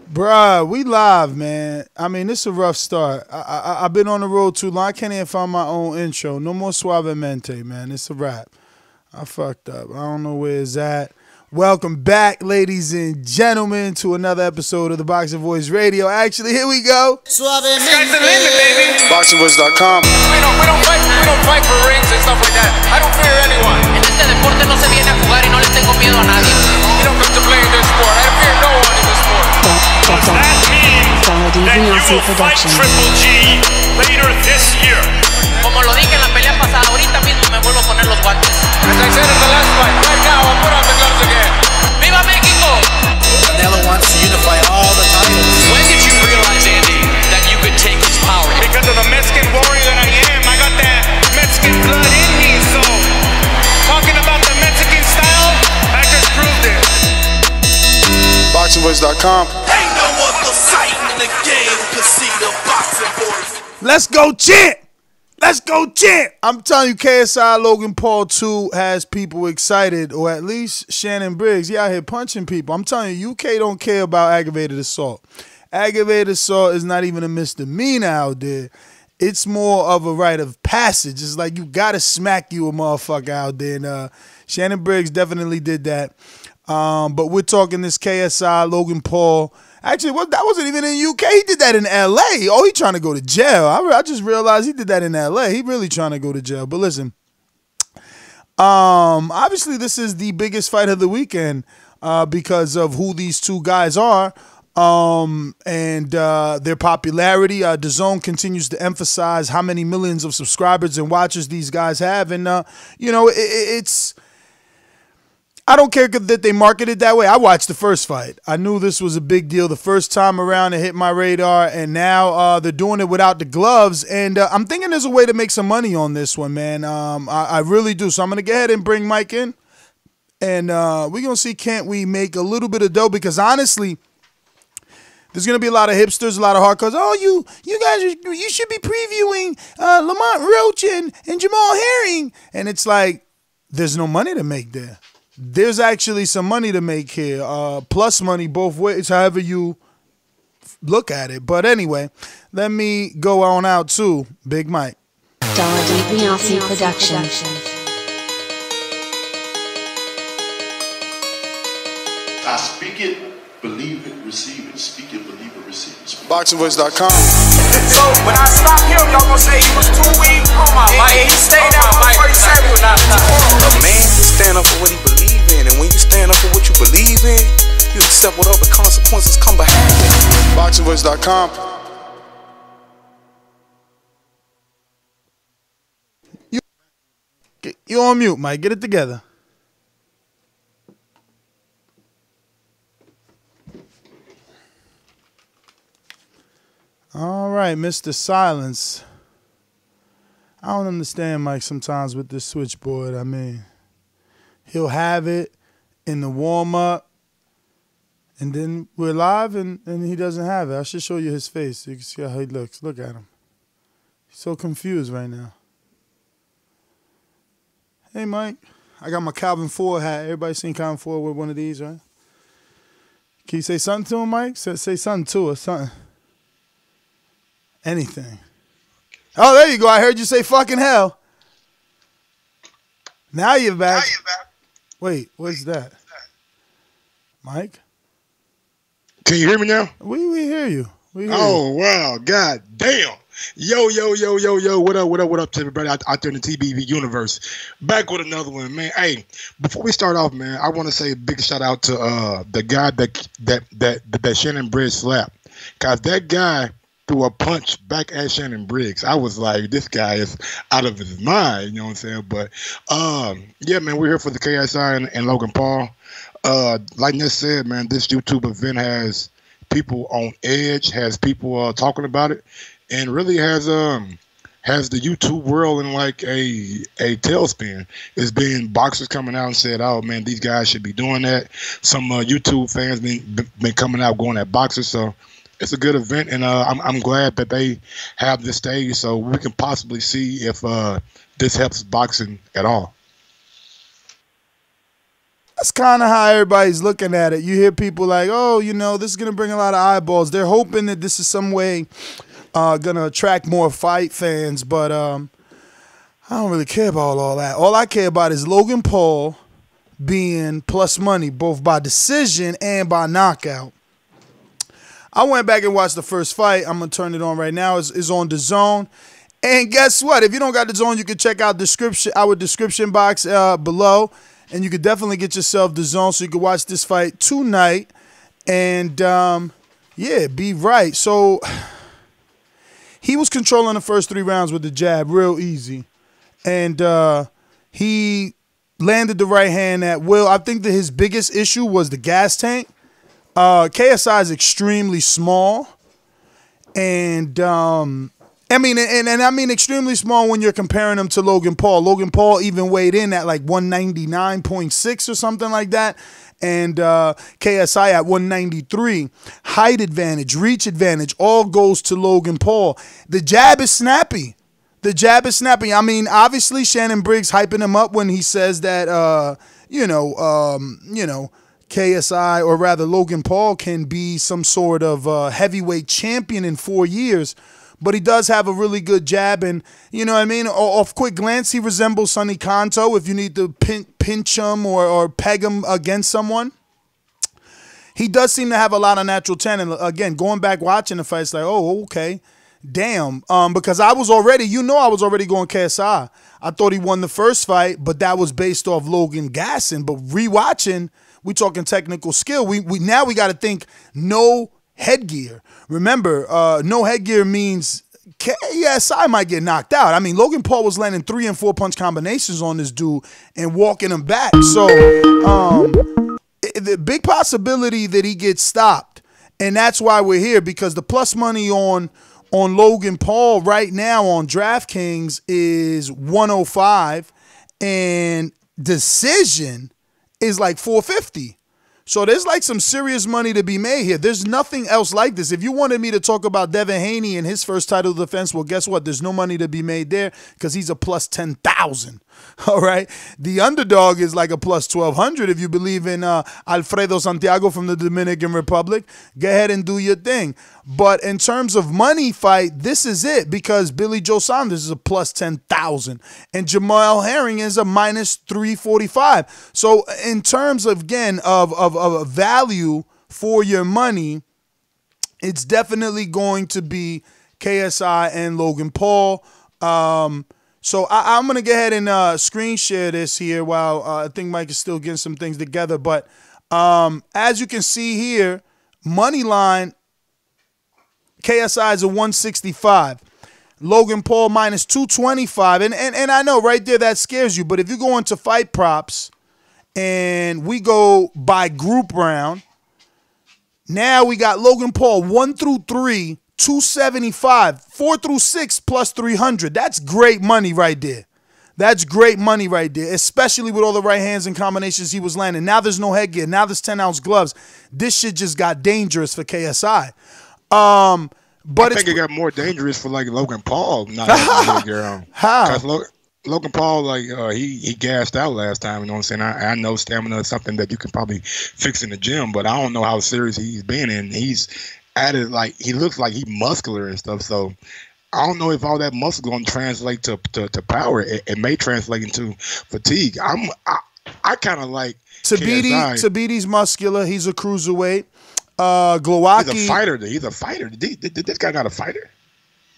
Bruh, we live, man. I mean, this is a rough start. I've been on the road too long. I can't even find my own intro. No more suavemente, man. It's a wrap. I fucked up. I don't know where it's at. Welcome back, ladies and gentlemen, to another episode of the Boxing Voice Radio. Actually, here we go. Sky's the limit, baby. BoxingVoice.com. We don't fight for rings and stuff like that. I don't fear anyone. En este deporte no se viene a jugar y no le tengo miedo a nadie. We don't come to play in this sport. I fear no one in this sport. Does that mean that you will fight Triple G later this year? Como lo dije en la pelea pasada, ahorita mismo me vuelvo a poner los guantes. As I said in the last fight, right now I'll put on the gloves again. ¡Viva México! Canelo wants to unify all the titles. When did you realize, Andy, that you could take his power? Because of the Mexican warrior that I am, I got that Mexican blood in me. So, talking about the Mexican style, I just proved it. BoxingVoice.com. Ain't no other sight in the game can see the boxing boys. Let's go, champ! Let's go, champ! I'm telling you, KSI Logan Paul 2 has people excited, or at least Shannon Briggs. He out here punching people. I'm telling you, UK don't care about aggravated assault. Aggravated assault is not even a misdemeanor out there. It's more of a rite of passage. It's like you gotta smack you a motherfucker out there. And Shannon Briggs definitely did that. But we're talking this KSI Logan Paul. Actually, that wasn't even in UK. He did that in LA. Oh, he trying to go to jail. I just realized he did that in LA. He really trying to go to jail. But listen, obviously this is the biggest fight of the weekend because of who these two guys are and their popularity. Dazn continues to emphasize how many millions of subscribers and watchers these guys have. And, you know, it's... I don't care that they market it that way. I watched the first fight. I knew this was a big deal the first time around. It hit my radar, and now they're doing it without the gloves. And I'm thinking there's a way to make some money on this one, man. I really do. So I'm going to go ahead and bring Mike in, and we're going to see can't we make a little bit of dough, because honestly, there's going to be a lot of hipsters, a lot of hardcores. Oh, you guys, you should be previewing Lamont Roach and Jamal Herring. And it's like, there's no money to make there. There's actually some money to make here, plus money both ways, however you look at it. But anyway, let me go on out to Big Mike. Dazn Production. I speak it, believe it, receive it. Speak it, believe it, receive it. BoxingVoice.com. So when I stop him, y'all gonna say he was too weak. He stayed out before he said it. A man stand up for what he believes in, and when you stand up for what you believe in, you accept whatever consequences come behind it. BoxingVoice.com. You on mute, Mike. Get it together. All right, Mr. Silence. I don't understand Mike sometimes with this switchboard. I mean, he'll have it in the warm-up, and then we're live, and he doesn't have it. I should show you his face so you can see how he looks. Look at him. He's so confused right now. Hey, Mike. I got my Calvin Ford hat. Everybody seen Calvin Ford with one of these, right? Can you say something to him, Mike? Say something to us, something. Anything. Oh, there you go. I heard you say fucking hell. Now you're back. Wait, what's that? Mike? Can you hear me now? We hear you. We hear Oh, wow. God damn. Yo. What up to everybody out there in the TBV universe? Back with another one, man. Hey, before we start off, man, I want to say a big shout out to the guy that Shannon Briggs slapped. Because that guy threw a punch back at Shannon Briggs. I was like, this guy is out of his mind, you know what I'm saying? But, yeah, man, we're here for the KSI and Logan Paul. Like Ness said, man, this YouTube event has people on edge, has people talking about it, and really has the YouTube world in like a tailspin. It's been boxers coming out and said, oh, man, these guys should be doing that. Some YouTube fans been coming out going at boxers, so it's a good event, and I'm glad that they have this stage so we can possibly see if this helps boxing at all. That's kind of how everybody's looking at it. You hear people like, oh, you know, this is going to bring a lot of eyeballs. They're hoping that this is some way going to attract more fight fans, but I don't really care about all that. All I care about is Logan Paul being plus money, both by decision and by knockout. I went back and watched the first fight. I'm going to turn it on right now. It's on Dazn. And guess what? If you don't got Dazn, you can check out our description box below. And you could definitely get yourself Dazn so you can watch this fight tonight. And, yeah, be right. So, he was controlling the first 3 rounds with the jab real easy. And he landed the right hand at will. I think that his biggest issue was the gas tank. KSI is extremely small. And, I mean extremely small when you're comparing him to Logan Paul. Logan Paul even weighed in at like 199.6 or something like that. And KSI at 193. Height advantage, reach advantage, all goes to Logan Paul. The jab is snappy. The jab is snappy. I mean, obviously Shannon Briggs hyping him up when he says that, KSI, or rather Logan Paul, can be some sort of heavyweight champion in 4 years. But he does have a really good jab, and you know what I mean? Off quick glance, he resembles Sonny Kanto if you need to pinch him or peg him against someone. He does seem to have a lot of natural talent. Again, going back watching the fight, it's like, oh, okay, damn. Because I was already going KSI. I thought he won the first fight, but that was based off Logan gassing. But rewatching, we talking technical skill. We now got to think no headgear. Remember, no headgear means KSI might get knocked out. I mean, Logan Paul was landing 3 and 4 punch combinations on this dude and walking him back. So, the big possibility that he gets stopped, and that's why we're here, because the plus money on Logan Paul right now on DraftKings is 105, and decision is like 450. So there's like some serious money to be made here. There's nothing else like this. If you wanted me to talk about Devin Haney and his first title defense, well, guess what? There's no money to be made there because he's a plus 10,000. All right. The underdog is like a plus 1,200 if you believe in Alfredo Santiago from the Dominican Republic. Go ahead and do your thing. But in terms of money fight, this is it, because Billy Joe Saunders is a plus 10,000 and Jamal Herring is a minus 345. So in terms of, again, of value for your money, it's definitely going to be KSI and Logan Paul. So I'm going to go ahead and screen share this here while I think Mike is still getting some things together. But as you can see here, money line, KSI is a 165. Logan Paul minus 225. And I know right there that scares you. But if you go into fight props and we go by group round, now we got Logan Paul 1 through 3, 275, 4 through 6 plus 300. That's great money right there. That's great money right there, especially with all the right hands and combinations he was landing. Now there's no headgear. Now there's 10-ounce gloves. This shit just got dangerous for KSI. But I think it got more dangerous for like Logan Paul not having headgear on. How? Logan Paul, like he gassed out last time. You know what I'm saying? I know stamina is something that you can probably fix in the gym, but I don't know how serious he's been. And he's added, like, he looks like he's muscular and stuff. So I don't know if all that muscle going to translate to power. It may translate into fatigue. I kind of like Tabiti's muscular. He's a cruiserweight. Glowacki. He's a fighter. He's a fighter. This guy not a fighter?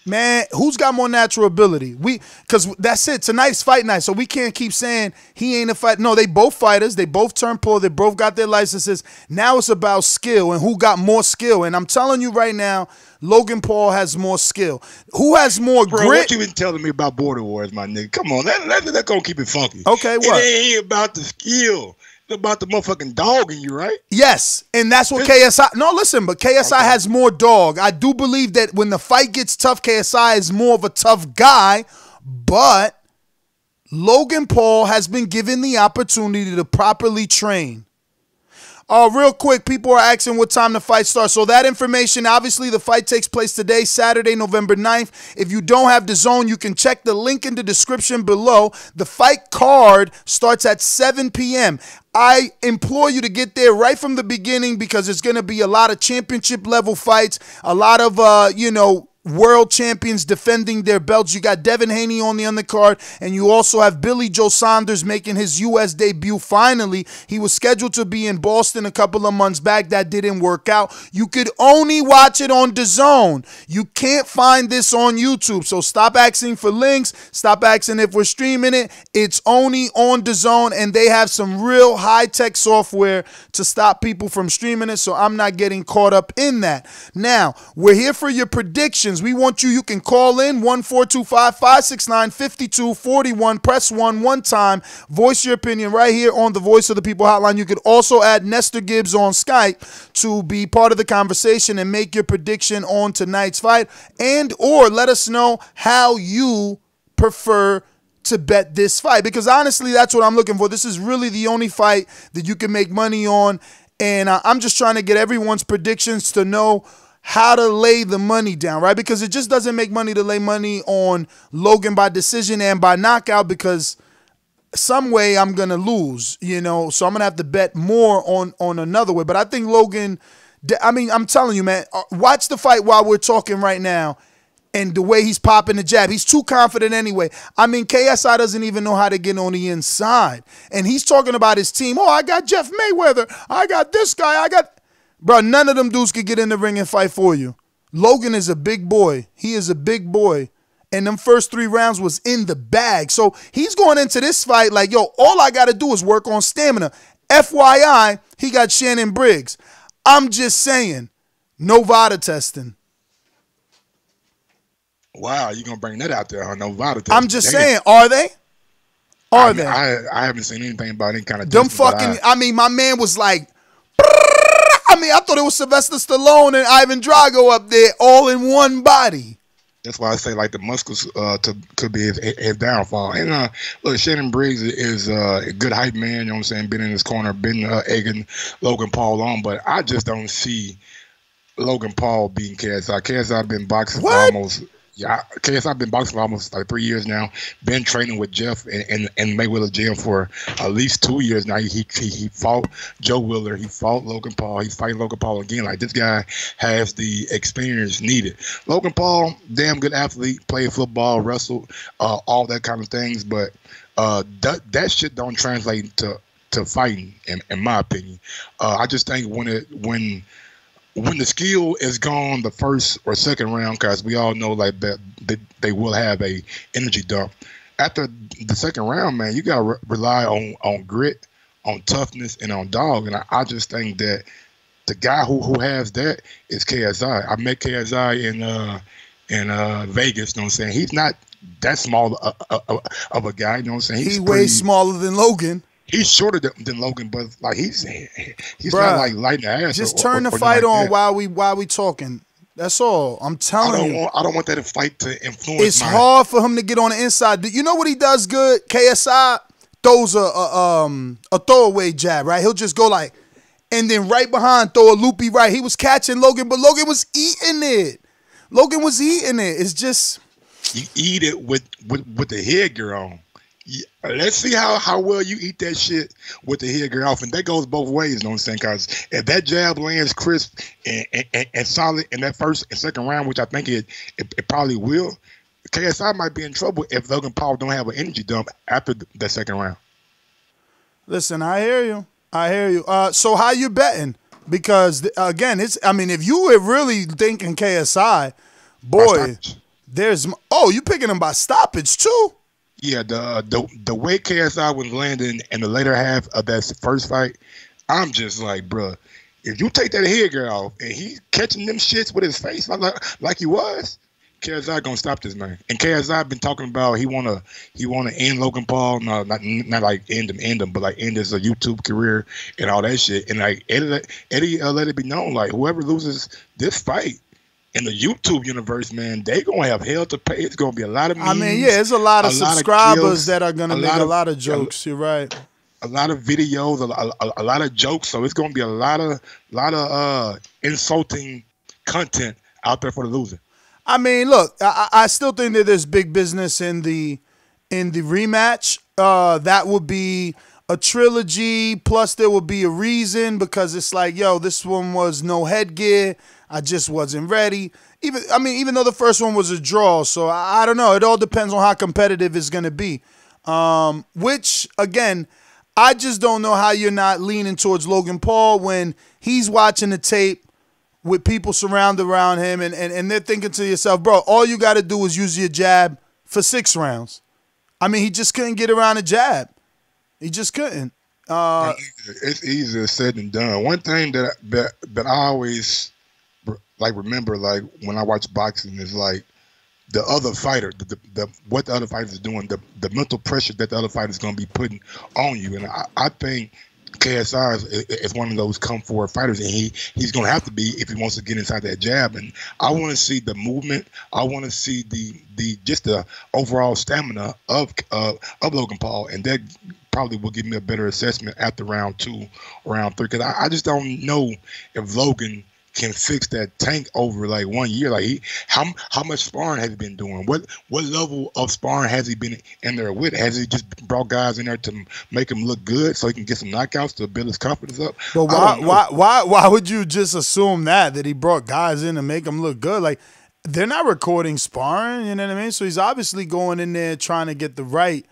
Man, who's got more natural ability? Because that's it. Tonight's fight night, so we can't keep saying he ain't a fighter. No, they both fighters. They both turned pro. They both got their licenses. Now it's about skill and who got more skill. And I'm telling you right now, Logan Paul has more skill. Who has more grit? What you been telling me about Border Wars, my nigga? Come on, let's go keep it funky. Okay, what? It ain't about the skill. About the motherfucking dog in you, right? Yes, and that's what KSI. No, listen, but KSI has more dog. I do believe that when the fight gets tough, KSI is more of a tough guy, but Logan Paul has been given the opportunity to properly train. Real quick, people are asking what time the fight starts. So that information, obviously the fight takes place today, Saturday, November 9th. If you don't have DAZN, you can check the link in the description below. The fight card starts at 7 p.m. I implore you to get there right from the beginning because it's going to be a lot of championship level fights, a lot of, world champions defending their belts. You got Devin Haney on the undercard, and you also have Billy Joe Saunders making his U.S. debut finally. He was scheduled to be in Boston a couple of months back. That didn't work out. You could only watch it on DAZN. You can't find this on YouTube, so stop asking for links. Stop asking if we're streaming it. It's only on DAZN, and they have some real high-tech software to stop people from streaming it, so I'm not getting caught up in that. Now, we're here for your predictions. We want you can call in 1-425-569-5241. Press 1 time. Voice your opinion right here on the Voice of the People hotline. You could also add Nestor Gibbs on Skype to be part of the conversation and make your prediction on tonight's fight, and or let us know how you prefer to bet this fight, because honestly, that's what I'm looking for. This is really the only fight that you can make money on, and I'm just trying to get everyone's predictions to know how to lay the money down, right? Because it just doesn't make money to lay money on Logan by decision and by knockout, because some way I'm going to lose, so I'm going to have to bet more on another way. But I think Logan, I'm telling you, man, watch the fight while we're talking right now, and the way he's popping the jab. He's too confident anyway. KSI doesn't even know how to get on the inside. And he's talking about his team. Oh, I got Jeff Mayweather. I got this guy. Bro, none of them dudes could get in the ring and fight for you. Logan is a big boy. He is a big boy. And them first 3 rounds was in the bag. So he's going into this fight like, yo, all I got to do is work on stamina. FYI, he got Shannon Briggs. I'm just saying, no VADA testing. Wow, you going to bring that out there, huh? No VADA testing. I'm just saying, are they? Are they? I haven't seen anything about any kind of them testing. My man was like, I thought it was Sylvester Stallone and Ivan Drago up there all in one body. That's why I say like the muscles could be his downfall. And look, Shannon Briggs is a good hype man. You know what I'm saying? Been in his corner, been egging Logan Paul on, but I just don't see Logan Paul beating KSI. KSI been boxing for almost. Yeah, KSI been boxing for almost like 3 years now. Been training with Jeff in Mayweather gym for at least 2 years now. He fought Joe Willer. He fought Logan Paul. He's fighting Logan Paul again. Like, this guy has the experience needed. Logan Paul, damn good athlete, played football, wrestled, all that kind of things. But that shit don't translate to fighting, in my opinion. I just think when the skill is gone the first or second round, because we all know like that they will have a energy dump. After the second round, man, you gotta rely on grit, on toughness, and on dog. And I just think that the guy who has that is KSI. I met KSI in Vegas. You know what I'm saying? He's not that small of a guy. You know what I'm saying? He's way smaller than Logan. He's shorter than Logan, but like he's not like lighting the ass. Just turn the fight on while we talking. That's all. I'm telling you. I don't want that fight to influence. It's hard for him to get on the inside. You know what he does good? KSI throws a throwaway jab, right? He'll just go like, and then right behind throw a loopy right. He was catching Logan, but Logan was eating it. It's just you eat it with the headgear on. Yeah, let's see how well you eat that shit with the headgear off, and that goes both ways. You know what I'm saying? Because if that jab lands crisp and solid in that first and second round, which I think it probably will, KSI might be in trouble if Logan Paul don't have an energy dump after the second round. Listen, I hear you. So how you betting? Because again, if you were really thinking KSI, boy, you picking him by stoppage too. Yeah, the way KSI was landing in the later half of that first fight, I'm just like, bruh, if you take that headgear off and he's catching them shits with his face like he was, KSI gonna stop this man. And KSI been talking about he wanna end Logan Paul, not like end him, but like end his YouTube career and all that shit. And like Eddie let it be known, like whoever loses this fight in the YouTube universe, man, they gonna have hell to pay. It's gonna be a lot of memes. There's a lot of subscribers that are gonna make a lot of jokes. You're right. a lot of videos, a lot of jokes. So it's gonna be a lot of insulting content out there for the loser. I mean, look, I still think that there's big business in the rematch. That would be a trilogy, plus there would be a reason, because it's like, yo, this one was no headgear. I just wasn't ready. Even though the first one was a draw, so I don't know. It all depends on how competitive it's gonna be. Which, again, I just don't know how you're not leaning towards Logan Paul when he's watching the tape with people surrounded around him, and they're thinking to yourself, bro, all you got to do is use your jab for 6 rounds. I mean, he just couldn't get around a jab. He just couldn't. It's easier said than done. One thing that I always remember, like when I watch boxing, is like the other fighter, what the other fighter is doing, the mental pressure that the other fighter is going to be putting on you. And I think KSI is one of those come forward fighters, and he's going to have to be if he wants to get inside that jab. And I want to see the movement. I want to see the overall stamina of Logan Paul, and that probably will give me a better assessment after round 2, round 3, because I just don't know if Logan can fix that tank over like 1 year. Like how much sparring has he been doing? What level of sparring has he been in there with? Has he just brought guys in there to make him look good so he can get some knockouts to build his confidence up? But why would you just assume that he brought guys in to make him look good? Like, they're not recording sparring, you know what I mean? So he's obviously going in there trying to get the right.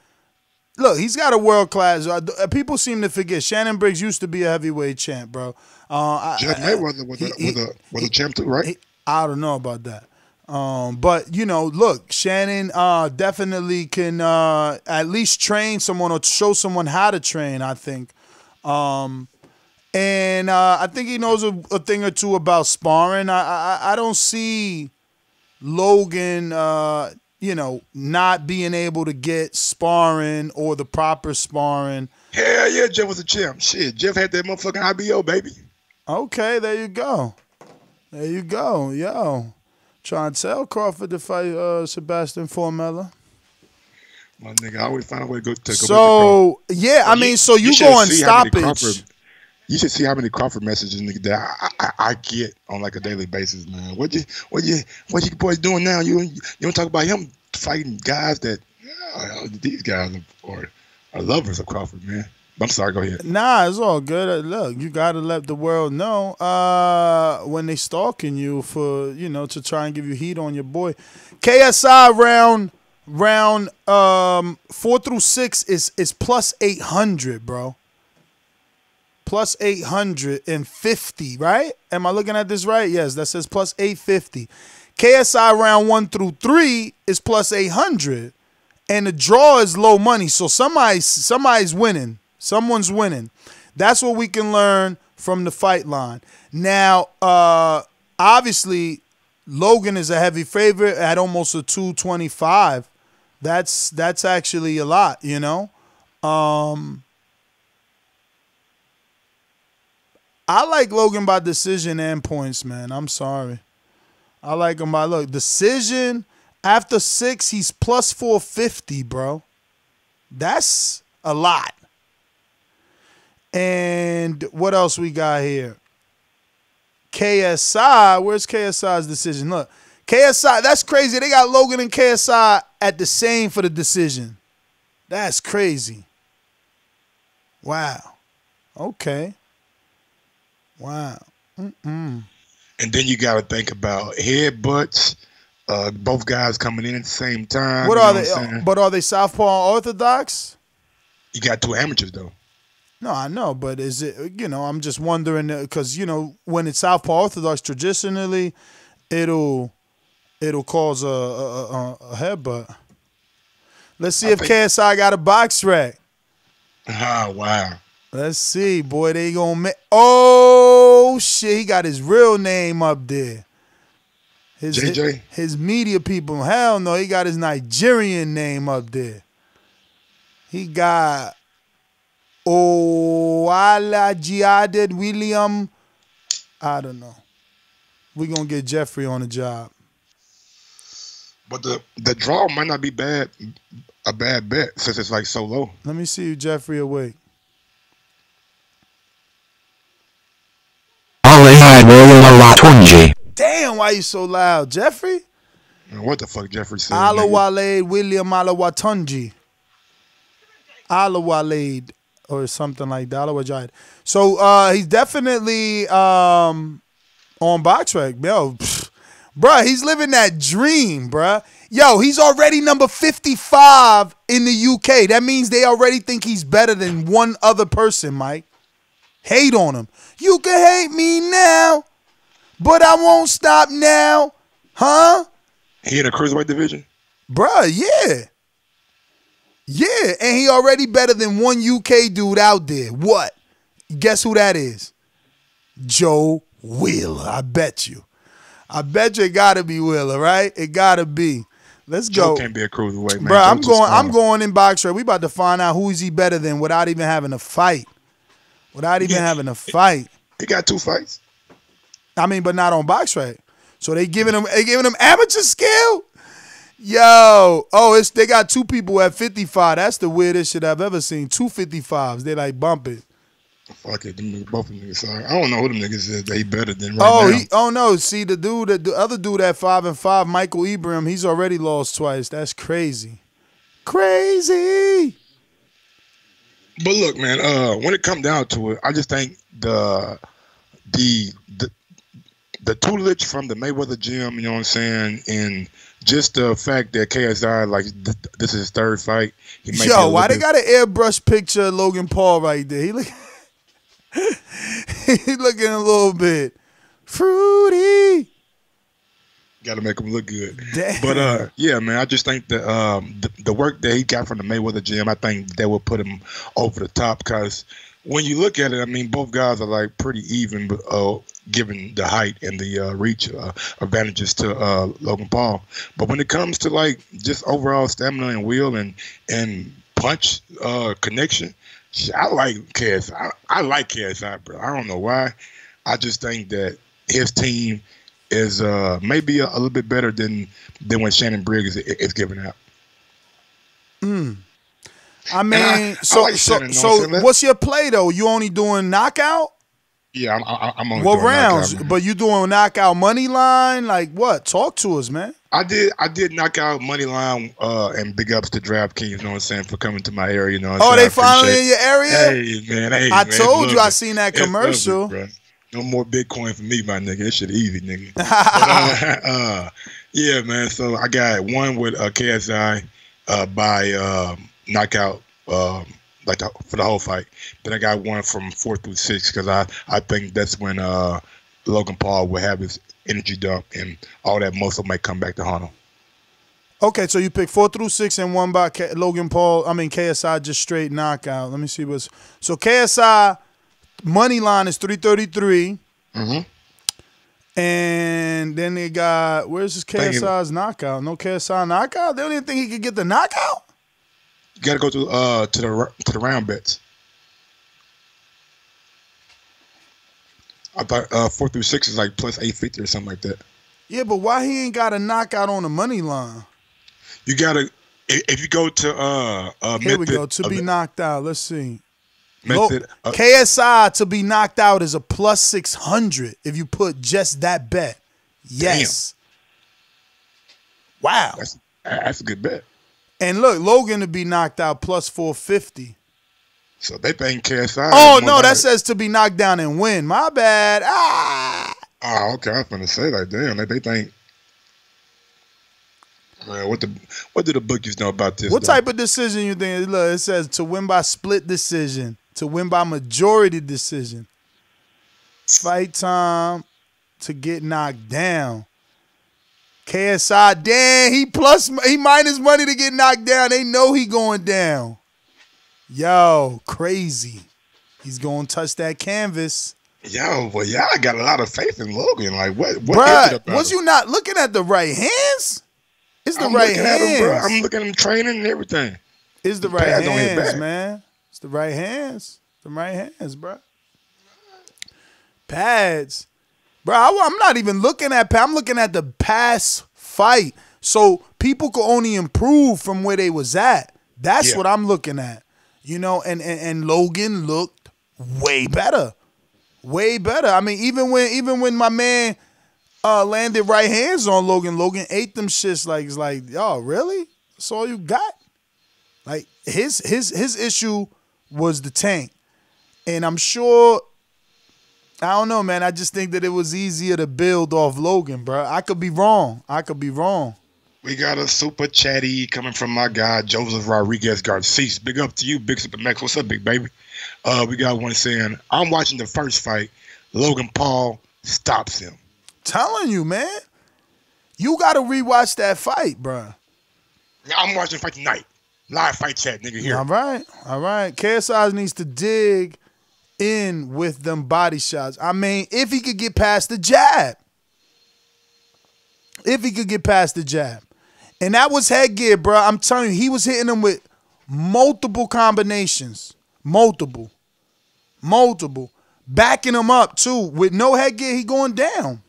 Look, he's got a world class. People seem to forget Shannon Briggs used to be a heavyweight champ, bro. Jeff Mayweather was a champ too, right? I don't know about that. But, look, Shannon definitely can at least train someone or show someone how to train, I think. And I think he knows a thing or two about sparring. I don't see Logan, not being able to get sparring or the proper sparring. Hell yeah, Jeff was a champ. Shit, Jeff had that motherfucking IBO, baby. Okay, there you go. Yo. Trying to tell Crawford to fight Sebastian Formella. My nigga, I always find a way to go to So, yeah, I mean, so you go on stoppage. You should see how many Crawford messages, nigga, that I get on like a daily basis, man. What you boys doing now? You don't talk about him fighting guys that these guys are lovers of Crawford, man. I'm sorry, go ahead. Nah, it's all good. Look, you gotta let the world know when they stalking you for to try and give you heat on your boy. KSI round 4 through 6 is plus 800, bro. Plus 850, right? Am I looking at this right? Yes, that says plus 850. KSI round 1 through 3 is plus 800. And the draw is low money. So somebody's winning. Someone's winning. That's what we can learn from the fight line. Now, obviously, Logan is a heavy favorite at almost a 225. That's actually a lot, I like Logan by decision and points, man. I'm sorry. I like him by decision. After 6, he's plus 450, bro. That's a lot. And what else we got here? KSI. Where's KSI's decision? Look, KSI, that's crazy. They got Logan and KSI at the same for the decision. That's crazy. Wow. Okay. Wow. And then you got to think about headbutts. Both guys coming in at the same time. What are they? But are they southpaw orthodox? You got 2 amateurs though. No, I know, but is it? I'm just wondering because when it's southpaw orthodox, traditionally, it'll cause a headbutt. Let's see if KSI got a box rack. Ah, wow. Let's see, boy. They gonna make. Oh shit! He got his real name up there. JJ. His media people. Hell no, he got his Nigerian name up there. He got Olajiade William. I don't know. We're gonna get Jeffrey on the job. But the draw might not be a bad bet since it's like so low. Let me see if Jeffrey awake. Watunji. Damn, why you so loud, Jeffrey? What the fuck Jeffrey said? Alawale William Alawatunji. Alawale or something like that. Alawajide. So he's definitely on BoxRec. Yo, bruh, he's living that dream, bruh. Yo, he's already number 55 in the UK. That means they already think he's better than one other person, Mike. Hate on him. You can hate me now, but I won't stop now. Huh? He in the cruiserweight division? Bruh, yeah. Yeah, and he already better than one UK dude out there. What? Guess who that is? Joe Wheeler. I bet you. I bet you it gotta be Wheeler, right? It gotta be. Let's go. Joe can't be a cruiserweight, man. Bruh, I'm going in BoxRec. We about to find out who is he better than without even having a fight. Without even having a fight. He got 2 fights. I mean, but not on BoxRec. So they giving him amateur skill? Yo, they got 2 people at 55. That's the weirdest shit I've ever seen. 2 55s. They like bump it. Fuck it, both of them niggas. Sorry, I don't know who them niggas is that he better than right now. No. See the other dude at 5-5, Michael Ibrahim. He's already lost twice. That's crazy. Crazy. But look, man. When it comes down to it, I just think the tutelage from the Mayweather gym, you know what I'm saying, and just the fact that KSI, like, this is his 3rd fight. Why they got an airbrush picture of Logan Paul right there? He looking a little bit fruity. Got to make him look good. Damn. But, yeah, man, I just think that the work that he got from the Mayweather gym, I think that will put him over the top because when you look at it, I mean, both guys are, like, pretty even, given the height and the reach advantages to Logan Paul. But when it comes to, like, just overall stamina and will and punch connection, I like KSI. I like KSI, bro. I don't know why. I just think that his team is maybe a little bit better than when Shannon Briggs is giving out. I mean, so what's your play though? You only doing knockout? Yeah, I'm only what doing rounds? Knockout, but you doing knockout money line? Like what? Talk to us, man. I did knockout money line and big ups to DraftKings, you know what I'm saying, for coming to my area, you know what I'm saying. They finally in your area? Hey, man. I told you I seen that commercial. Bro. No more Bitcoin for me, my nigga. That shit easy, nigga. But, yeah, man. So I got one with KSI by knockout for the whole fight. Then I got one from 4 through 6 because I think that's when Logan Paul will have his energy dump and all that muscle might come back to haunt him. Okay, so you pick 4 through 6 and one by KSI just straight knockout. Let me see so KSI money line is 333. And then they got, where's this KSI's knockout? No KSI knockout? They don't even think he could get the knockout? You got to go to the round bets. I thought 4 through 6 is like plus 850 or something like that. Yeah, but why he ain't got a knockout on the money line? You got to, if you go to here we go, to be knocked out. Let's see. Method, KSI to be knocked out is a plus 600 if you put just that bet. Yes. Damn. Wow. That's a good bet. And look, Logan to be knocked out plus 450. So they think KSI. Oh, no, that says to be knocked down and win. My bad. Oh, okay. I was going to say, like, damn, they think. Man, what do the bookies know about this? What type of decision you think? Look, it says to win by split decision, to win by majority decision. Fight time to get knocked down. KSI, damn, he minus money to get knocked down. They know he going down. Yo, crazy. He's going to touch that canvas. Yo, well, y'all got a lot of faith in Logan. Like, what Bruh, is it about was him? you not looking at the right hands? It's the I'm right looking hands. at him, bro. I'm looking at him training and everything. It's the right hands, man. It's the right hands. The right hands, bro. Pads. Bro, I'm not even looking at pads. I'm looking at the past fight. So people could only improve from where they was at. That's what I'm looking at. You know, and Logan looked way better. Way better. I mean, even when my man landed right hands on Logan. Logan ate them shits like it's like, yo, really? That's all you got? Like his issue was the tank. And I'm sure, I don't know, man. I just think that it was easier to build off Logan, bro. I could be wrong. We got a super chatty coming from my guy, Joseph Rodriguez Garcia. Big up to you, Big Super Max. What's up, big baby? We got one saying, I'm watching the first fight. Logan Paul stops him. Telling you, man. You got to rewatch that fight, bro. I'm watching the fight tonight. Live fight chat, nigga, here. All right. KSI needs to dig in with them body shots. I mean, if he could get past the jab. And that was headgear, bro. I'm telling you, he was hitting them with multiple combinations. Multiple. Backing him up, too. With no headgear, he going down.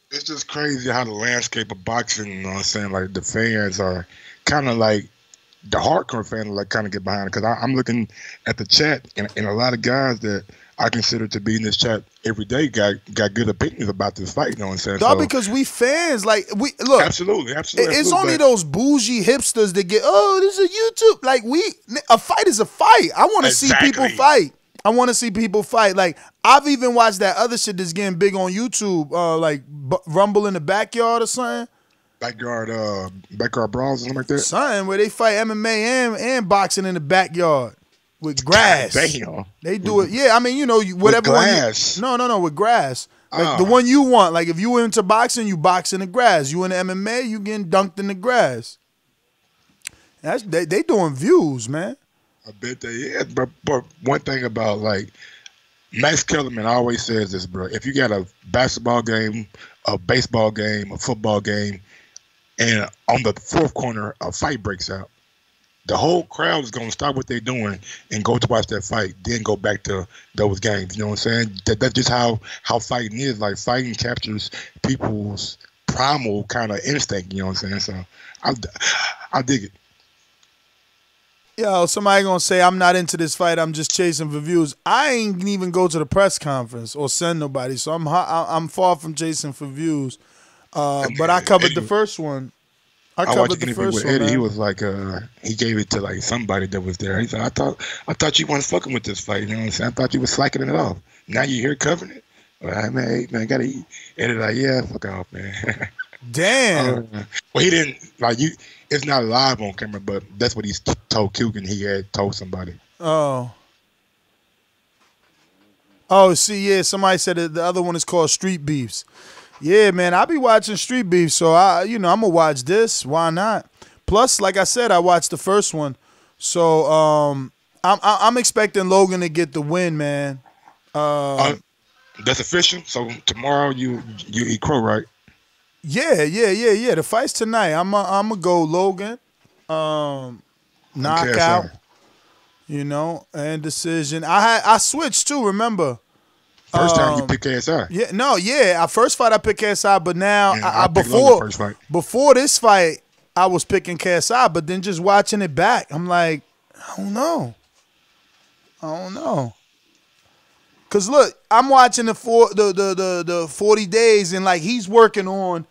It's just crazy how the landscape of boxing, you know what I'm saying, like the fans are kind of like, the hardcore fans like kind of get behind it. Because I'm looking at the chat, and a lot of guys that I consider to be in this chat every day got good opinions about this fight, you know what I'm saying? Dog, because we fans, like, we look. Absolutely. It's only those bougie hipsters that get, oh, this is YouTube. Like, a fight is a fight. I want to see people fight. Like, I've even watched that other shit that's getting big on YouTube, like Rumble in the Backyard or something. Backyard brawls or something like that? Something where they fight MMA and boxing in the backyard with grass. Damn. They do it. Yeah, I mean, you know, whatever. With grass? No, with grass. Like the one you want. Like if you were into boxing, you box in the grass. You into MMA, you getting dunked in the grass. They doing views, man. I bet they is. But one thing about, like, Max Kellerman always says this, bro. If you got a basketball game, a baseball game, a football game, and on the fourth corner, a fight breaks out, the whole crowd is going to stop what they're doing and go to watch that fight, then go back to those games. You know what I'm saying? That's just how fighting is. Like, fighting captures people's primal kind of instinct. You know what I'm saying? So I dig it. Yo, somebody gonna say I'm not into this fight. I'm just chasing for views. I ain't even go to the press conference or send nobody, so I'm far from chasing for views. But I covered the first one. I covered the first one. Eddie, he was like, he gave it to like somebody that was there. He said, I thought you weren't fucking with this fight. You know what I'm saying? I thought you was slacking it off. Now you here covering it. Well, man, I gotta eat. Eddie like, yeah, fuck off, man. Damn. Well, he didn't like you. It's not live on camera, but that's what he told Kugan. He had told somebody. Oh, see, yeah. Somebody said that the other one is called Street Beefs. Yeah, man, I be watching Street Beefs, so I'm gonna watch this. Why not? Plus, like I said, I watched the first one, so I'm expecting Logan to get the win, man. That's official. So tomorrow you eat crow, right? Yeah. The fight's tonight. I'm gonna go Logan, knockout, you know, and decision. I switched too. Remember, first time you picked KSI. First fight I picked KSI, but now I first fight. Before this fight I was picking KSI, but then just watching it back, I'm like, I don't know. Cause look, I'm watching the 40 days, and like he's working on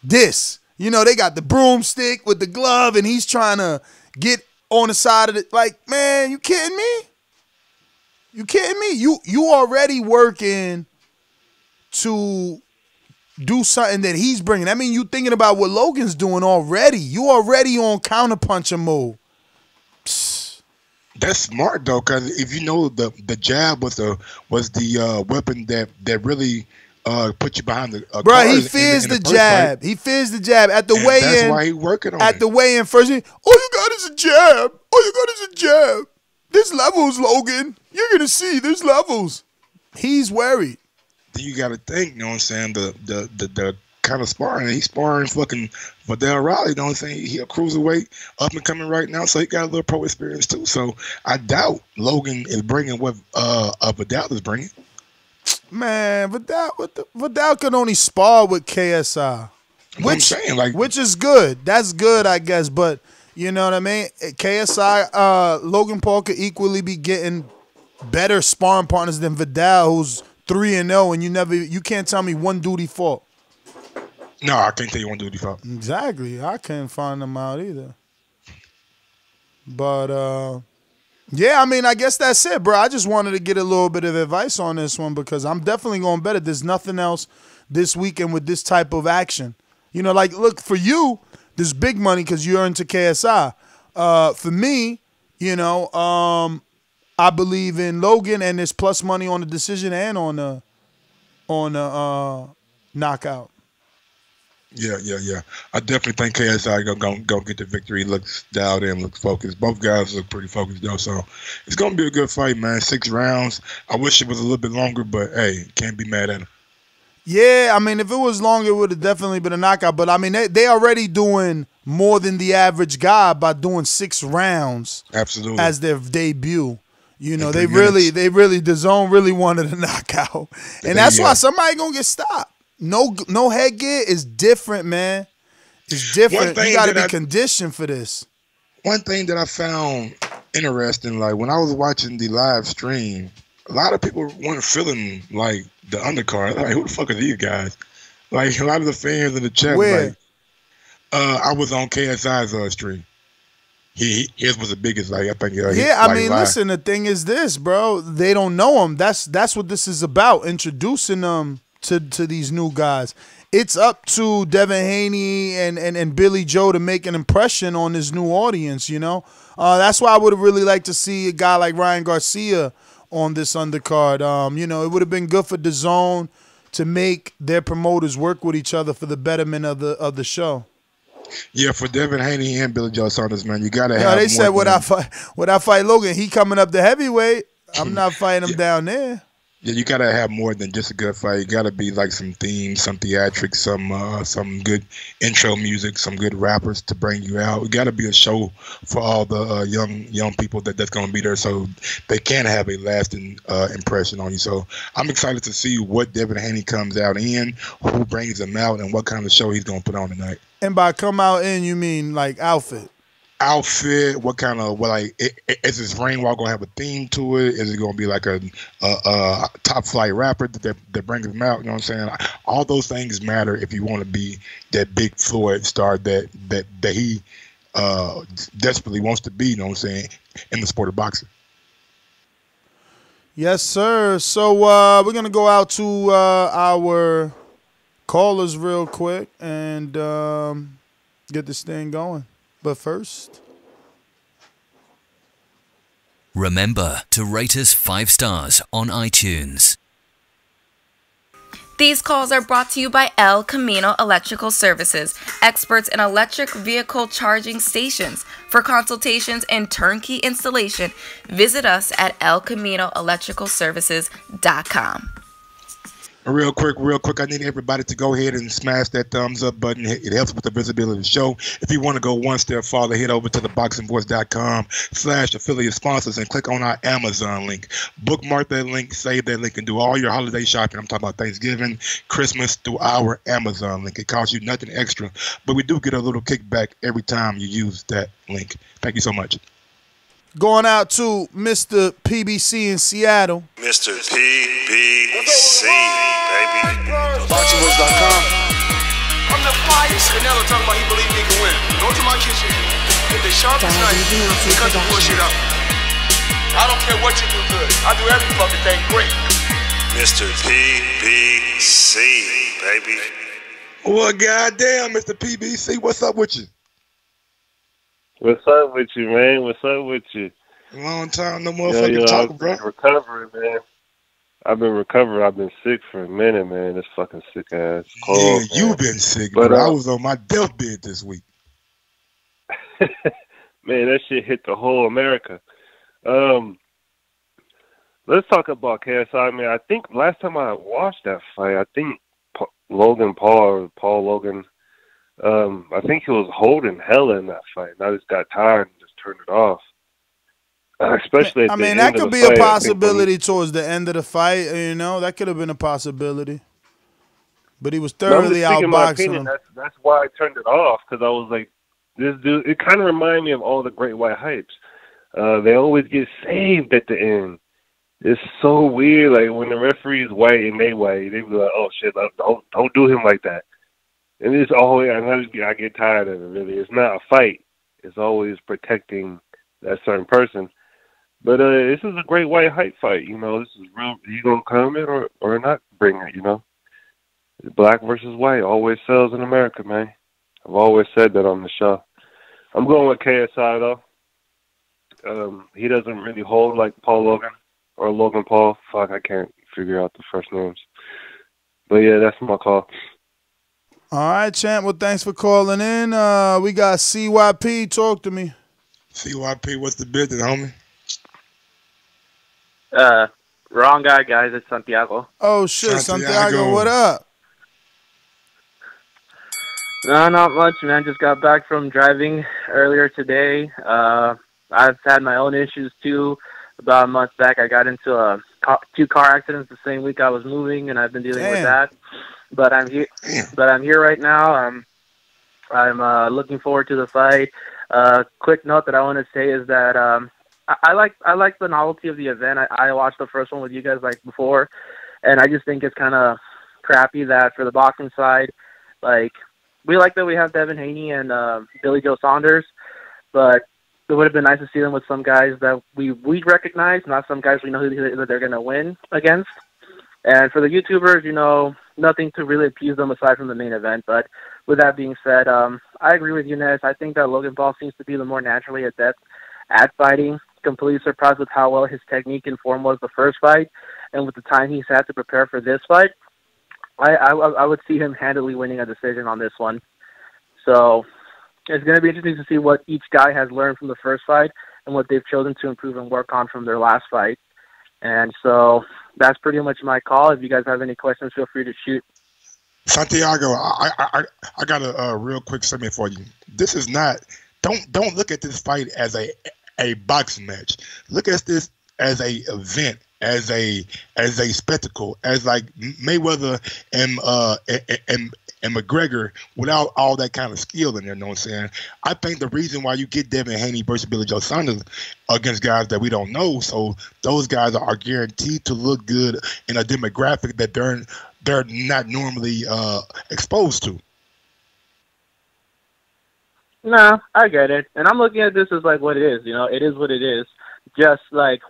this. You know, they got the broomstick with the glove, and he's trying to get on the side of it. Like, man, you kidding me? You already working to do something that he's bringing. I mean, you thinking about what Logan's doing already. You already on counterpunching mode. That's smart though, because if you know the jab was the weapon that really put you behind the bro. He fears the jab. He fears the jab at the weigh-in. That's why he working on it. At the weigh-in first, all you got is a jab. There's levels, Logan. You're gonna see. There's levels. He's worried. Then you got to think. You know what I'm saying? The kind of sparring. He's sparring fucking Vidal Riley. You know what I'm saying? He a cruiserweight, up and coming right now, so he got a little pro experience too. So I doubt Logan is bringing what Vidal is bringing. Man, Vidal can only spar with KSI, which is good. That's good, I guess. But you know what I mean? KSI, Logan Paul could equally be getting better sparring partners than Vidal, who's 3-0, and you can't tell me one dude he fought. No, I can't tell you one dude he fought. Exactly. I couldn't find them out either. But yeah, I mean, I guess that's it, bro. I just wanted to get a little bit of advice on this one because I'm definitely going to bet it. There's nothing else this weekend with this type of action. You know, like, look, for you, there's big money because you're into KSI. For me, you know, I believe in Logan, and there's plus money on the decision and on the knockout. Yeah. I definitely think KSI gonna get the victory. He looks dialed in, looks focused. Both guys look pretty focused though, so it's gonna be a good fight, man. 6 rounds. I wish it was a little bit longer, but hey, can't be mad at him. Yeah, I mean, if it was longer, it would have definitely been a knockout. But I mean, they already doing more than the average guy by doing 6 rounds. Absolutely. As their debut. You know, they really, Dazn really wanted a knockout, and that's why somebody gonna get stopped. No headgear is different, man. It's different. You got to be conditioned for this. One thing that I found interesting, like when I was watching the live stream, a lot of people weren't feeling like the undercard. Like, who the fuck are these guys? Like, a lot of the fans in the chat, like, I was on KSI's stream. His was the biggest, like, I think. I mean, listen, the thing is this, bro. They don't know him. That's what this is about, introducing them to these new guys. It's up to Devin Haney and Billy Joe to make an impression on this new audience, you know? That's why I would have really liked to see a guy like Ryan Garcia on this undercard. You know, it would have been good for DAZN to make their promoters work with each other for the betterment of the show. Yeah, for Devin Haney and Billy Joe Saunders, man, you got to have they said, would I fight Logan? He coming up to heavyweight. I'm not fighting him down there. Yeah, you gotta have more than just a good fight. You gotta be like some themes, some theatrics, some good intro music, some good rappers to bring you out. It gotta be a show for all the young people that's gonna be there, so they can have a lasting impression on you. So I'm excited to see what Devin Haney comes out in, who brings him out, and what kind of show he's gonna put on tonight. And by come out in, you mean like outfit? What kind of is this rain walk gonna have a theme to it? Is it gonna be like a top flight rapper that brings him out? You know what I'm saying? All those things matter if you want to be that big Floyd star that he desperately wants to be. You know what I'm saying? In the sport of boxing. Yes, sir. So we're gonna go out to our callers real quick and get this thing going. But first, remember to rate us 5 stars on iTunes. These calls are brought to you by El Camino Electrical Services, experts in electric vehicle charging stations. For consultations and turnkey installation, visit us at elcaminoelectricalservices.com. Real quick, I need everybody to go ahead and smash that thumbs up button. It helps with the visibility of the show. If you want to go one step farther, head over to theboxingvoice.com/affiliate sponsors and click on our Amazon link. Bookmark that link, save that link, and do all your holiday shopping. I'm talking about Thanksgiving, Christmas, through our Amazon link. It costs you nothing extra, but we do get a little kickback every time you use that link. Thank you so much. Going out to Mr. PBC in Seattle. Mr. PBC, baby. Boxingvoice.com. I'm the flyest. Canelo talking about he believe he can win. Go to my kitchen. Get the sharpest knife. Cut the bullshit up. I don't care what you do good. I do every fucking thing great. Mr. PBC, baby. Well, goddamn, Mr. PBC, what's up with you? What's up with you, man? What's up with you? Long time, no motherfucking talk, bro. I've been recovering, man. I've been recovering. I've been sick for a minute, man. This fucking sick ass cold. Yeah, man. you've been sick, but I was on my deathbed this week. Man, that shit hit the whole America. Let's talk about KSI, man. I think last time I watched that fight, I think Logan Paul or Paul Logan. I think he was holding hell in that fight, and I just got tired and just turned it off. Especially at the end that could of the be fight, a possibility towards the end of the fight. You know, that could have been a possibility. But he was thoroughly outboxing him. That's why I turned it off, because I was like, this dude. It kind of reminded me of all the great white hypes. They always get saved at the end. It's so weird. Like when the referee's white and they white, they be like, "Oh shit, don't do him like that." And it's always I get tired of it. Really, it's not a fight. It's always protecting that certain person. But this is a great white hype fight. You know, this is real. You gonna come in or not bring it? You know, black versus white always sells in America, man. I've always said that on the show. I'm going with KSI though. He doesn't really hold like Paul Logan or Logan Paul. Fuck, I can't figure out the first names. But yeah, that's my call. All right, champ. Well, thanks for calling in. We got CYP. Talk to me. CYP, what's the business, homie? Wrong guy, guys. It's Santiago. Oh shit, Santiago, what up? No, not much, man. Just got back from driving earlier today. I've had my own issues too. About a month back, I got into two car accidents the same week I was moving, and I've been dealing with that. But I'm here. But I'm here right now. I'm looking forward to the fight. Quick note that I want to say is that I like the novelty of the event. I watched the first one with you guys like before, and I just think it's kind of crappy that for the boxing side, like we like that we have Devin Haney and Billy Joe Saunders, but it would have been nice to see them with some guys that we recognize, not some guys we know who they're going to win against. And for the YouTubers, you know, nothing to really appease them aside from the main event. But with that being said, I agree with you, Ness. I think that Logan Paul seems to be the more naturally adept at fighting. Completely surprised with how well his technique and form was the first fight, and with the time he's had to prepare for this fight, I would see him handily winning a decision on this one. So it's going to be interesting to see what each guy has learned from the first fight and what they've chosen to improve and work on from their last fight. And so that's pretty much my call. If you guys have any questions, feel free to shoot. Santiago, I got a real quick statement for you. This is not. Don't look at this fight as a boxing match. Look at this as a event, as a spectacle, as like Mayweather and McGregor without all that kind of skill in there. You know what I'm saying? I think the reason why you get Devin Haney versus Billy Joe Saunders against guys that we don't know, so those guys are guaranteed to look good in a demographic that they're not normally exposed to. No, I get it. And I'm looking at this as like what it is. You know, it is what it is. Just like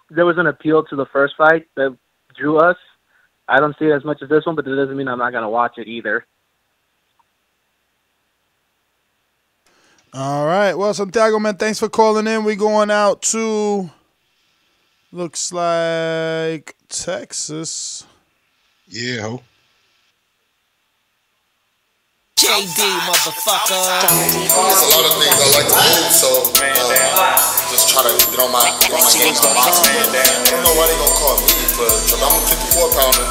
there was an appeal to the first fight that drew us. I don't see it as much as this one, but it doesn't mean I'm not going to watch it either. All right. Well, Santiago, man, thanks for calling in. We going out to, looks like Texas. Yeah, ho. JD, motherfucker. There's a lot of things I like to do, so just try to get on my game. I don't know why they gonna call me for I'm a 54-pounder,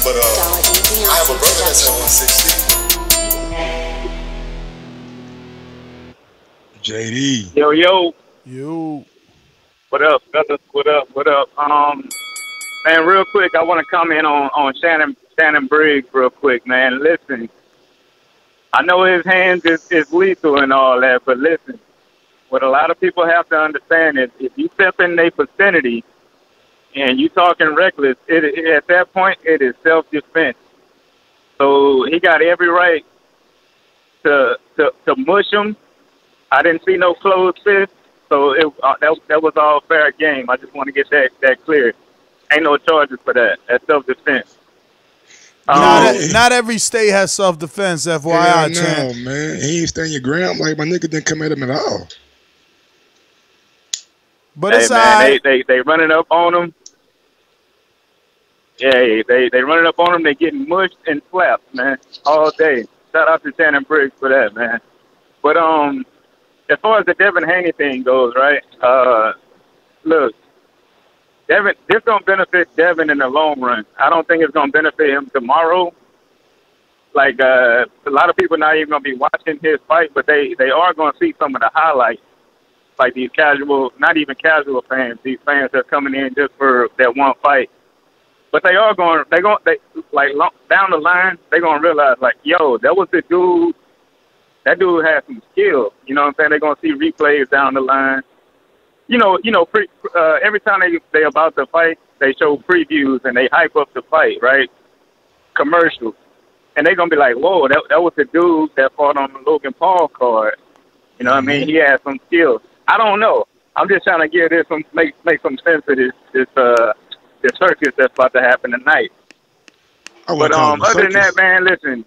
but I have a brother that's at 160. JD. Yo. What up, brothers? What up? Man, real quick, I want to comment on Shannon Briggs real quick, man. Listen. I know his hands is lethal and all that, but listen, what a lot of people have to understand is if you step in their vicinity and you talking reckless, at that point, it is self-defense. So he got every right to mush him. I didn't see no closed fist, so that was all fair game. I just want to get that clear. Ain't no charges for that. That's self-defense. Not every state has self-defense, FYI, champ. No, man. He ain't staying your ground like my nigga didn't come at him at all. But it's man, they running up on him. Yeah, they running up on him. They getting mushed and slapped, man, all day. Shout out to Shannon Briggs for that, man. But as far as the Devin Haney thing goes, right? Look. This gonna benefit Devin in the long run. I don't think it's gonna benefit him tomorrow. Like a lot of people not even gonna be watching his fight, but they are gonna see some of the highlights. Like these casual, not even casual fans, these fans that are coming in just for that one fight. But they are going, down the line, they're gonna realize like, yo, that was the dude. That dude had some skill. You know what I'm saying? They're gonna see replays down the line. You know, every time they about to fight, they show previews and they hype up the fight, right? Commercials. And they're going to be like, whoa, that was the dude that fought on the Logan Paul card. You know what I mean? He had some skills. I don't know. I'm just trying to give this some make some sense of this circus that's about to happen tonight. But other than that, man, listen.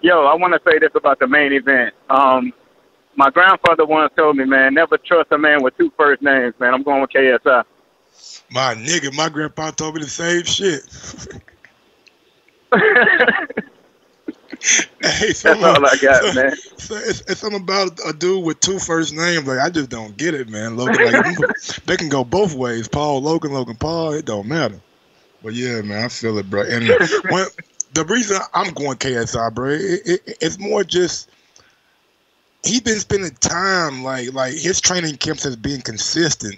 Yo, I want to say this about the main event. My grandfather once told me, man, never trust a man with two first names, man. I'm going with KSI. My nigga, my grandpa told me the same shit. Hey, that's all I got, man. It's something about a dude with two first names. Like, I just don't get it, man. Logan, like, they can go both ways. Paul, Logan, Paul. It don't matter. But yeah, man, I feel it, bro. And the reason I'm going KSI, bro, it's more just he's been spending time like his training camps has been consistent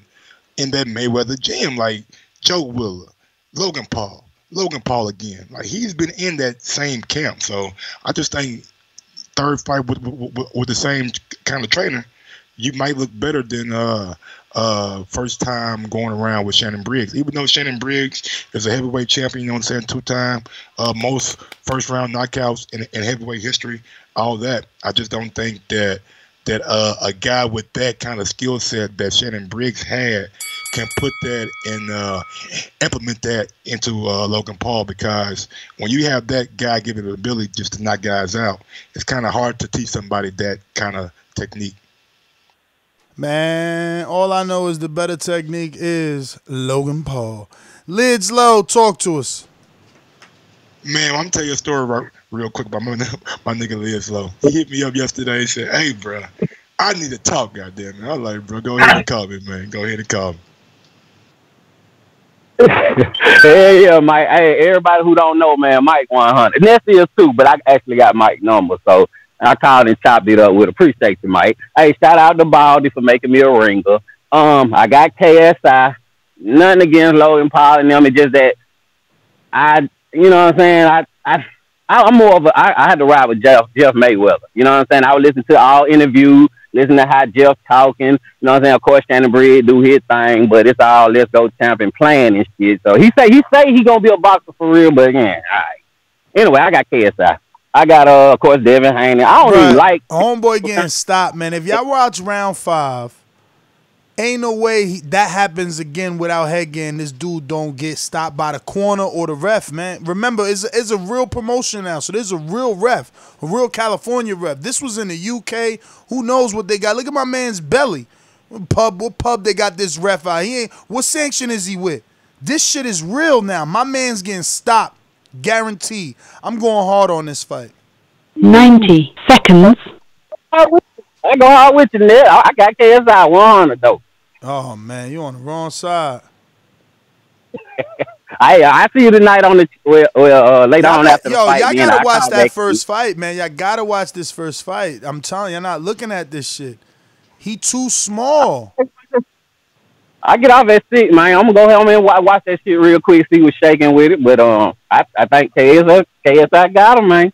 in that Mayweather gym, like Joe Willer, Logan Paul again. Like, he's been in that same camp. So I just think third fight with the same kind of trainer, you might look better than first time going around with Shannon Briggs. Even though Shannon Briggs is a heavyweight champion, you know what I'm saying, 2-time, most first round knockouts in heavyweight history, all that. I just don't think that a guy with that kind of skill set that Shannon Briggs had can put that and implement that into Logan Paul, because when you have that guy giving the ability just to knock guys out, it's kind of hard to teach somebody that kind of technique. Man, all I know is the better technique is Logan Paul. Lids Low, talk to us. Man, I'm going to tell you a story real quick about my nigga Lids Low. He hit me up yesterday and said, hey, bro, I need to talk, goddamn it. I was like, bro, go ahead and call me, man. Go ahead and call me. Hey, yeah, Mike. Hey, everybody who don't know, man, Mike 100. Ness is too, but I actually got Mike's number, so I called and chopped it up with. Appreciate you, Mike. Hey, shout out to Baldy for making me a ringer. I got KSI. Nothing against Logan Paul and them. It's just that you know what I'm saying? I'm more of I had to ride with Jeff Mayweather. You know what I'm saying? I would listen to all interviews, listen to how Jeff talking. You know what I'm saying? Of course, Shannon Briggs do his thing, but it's all let's go champ and playing and shit. So he say he gonna be a boxer for real, but again, all right. Anyway, I got KSI. I got of course Devin Haney. I don't even like homeboy getting stopped, man. If y'all watch round 5, ain't no way that happens again without headgear and this dude don't get stopped by the corner or the ref, man. Remember, it's a real promotion now, so there's a real ref, a real California ref. This was in the UK. Who knows what they got? Look at my man's belly. What pub they got this ref out? What sanction is he with? This shit is real now. My man's getting stopped. Guaranteed. I'm going hard on this fight. 90 seconds. I go hard with you, Ned. I got KSI 100 though. Oh man, you on the wrong side. I see you tonight on the later on after the fight. Y'all gotta watch that first fight, man. Y'all gotta watch this first fight. I'm telling you, you're not looking at this shit. He too small. I get off that seat, man. I'm gonna go home and watch that shit real quick, see what's shaking with it. But I think KSI got him, man.